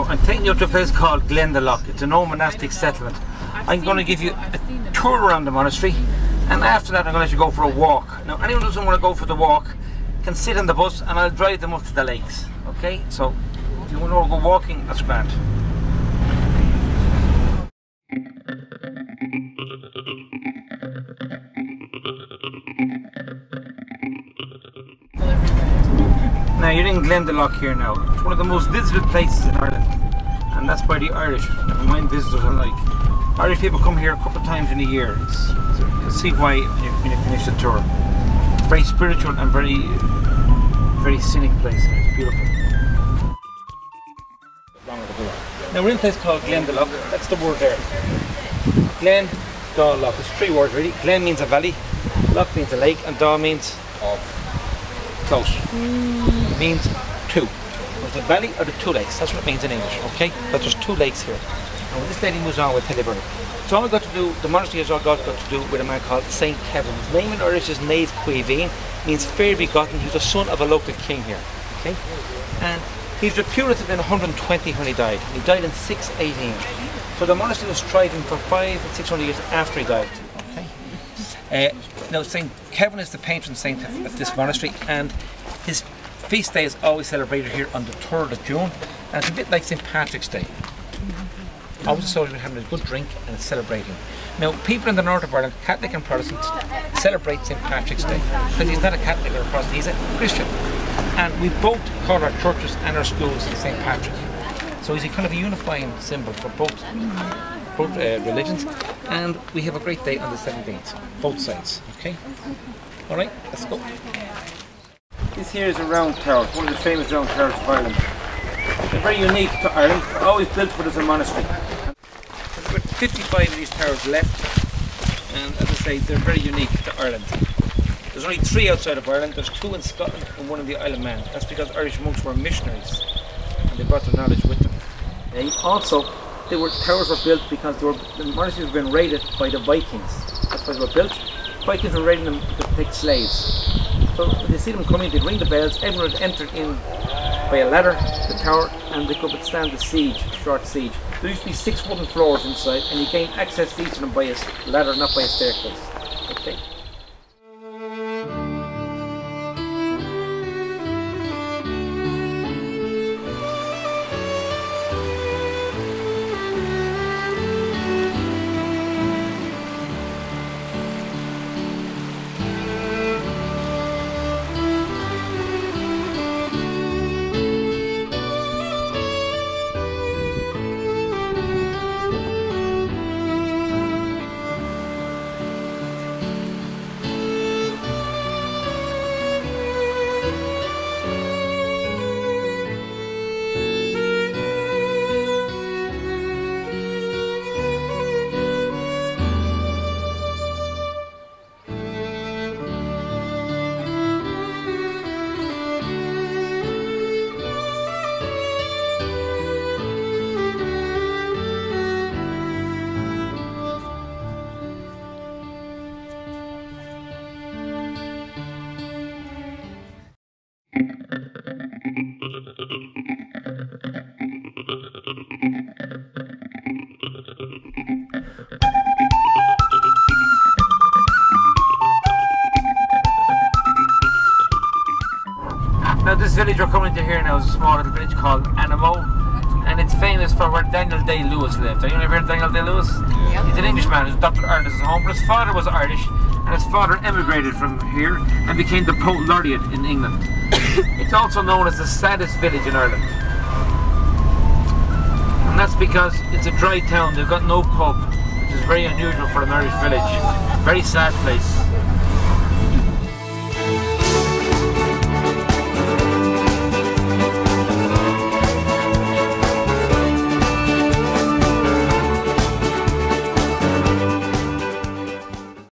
So I'm taking you up to a place called Glendalough. It's an old monastic settlement. I'm going to give you a tour around the monastery, and after that I'm going to let you go for a walk. Now anyone who doesn't want to go for the walk can sit on the bus and I'll drive them up to the lakes. Okay, so if you want to go walking, that's grand. Now you're in Glendalough here now. It's one of the most visited places in Ireland, and that's by the Irish. Never mind visitors alike. Irish people come here a couple of times in a year. You'll see why when you finish the tour. It's very spiritual and very scenic place. It's beautiful. Now we're in a place called Glendalough. That's the word there. Glen, Dá Loch. It's 3 words really. Glen means a valley, Loch means a lake, and Dá means close. It means 2. There's the valley or the 2 lakes. That's what it means in English. Okay, but there's 2 lakes here. And when this lady moves on, we'll tell you about it. It's all got to do. The monastery has all got to do with a man called Saint Kevin. His name in Irish is Nave Cuivine, means fair begotten. He's the son of a local king here. Okay, and he's reputed in 120 when he died. He died in 618. So the monastery was thriving for 500 and 600 years after he died. Okay. Now Saint Kevin is the patron saint of this monastery, and his feast day is always celebrated here on the 3rd of June, and it's a bit like St. Patrick's Day. Always associated with having a good drink and celebrating. Now people in the north of Ireland, Catholic and Protestant, celebrate St. Patrick's Day because he's not a Catholic or a Protestant, he's a Christian. And we both call our churches and our schools St. Patrick. So he's a kind of a unifying symbol for both religions, and we have a great day on the 17th, both sides. Okay? Alright, let's go. This here is a round tower, one of the famous round towers of Ireland. They're very unique to Ireland, always built for as a monastery. There's about 55 of these towers left, and as I say, they're very unique to Ireland. There's only 3 outside of Ireland. There's 2 in Scotland and 1 in the Isle of Man. That's because Irish monks were missionaries and they brought their knowledge with them. And also, towers were built because the monasteries were being raided by the Vikings. That's why they were built. Vikings were raiding them to take slaves. So when they see them coming, they'd ring the bells, everyone would enter in by a ladder, the tower, and they could withstand the siege, short siege. There used to be 6 wooden floors inside, and you gain access to each of them by a ladder, not by a staircase. Okay. Now this village we're coming to here now is a small little village called Animo, and it's famous for where Daniel Day-Lewis lived. Have you ever heard of Daniel Day-Lewis? Yeah. He's an Englishman who's adopted Ireland as his home, but his father was Irish, and his father emigrated from here and became the Poet Laureate in England. It's also known as the saddest village in Ireland. And that's because it's a dry town, they've got no pub, which is very unusual for an Irish village. Very sad place.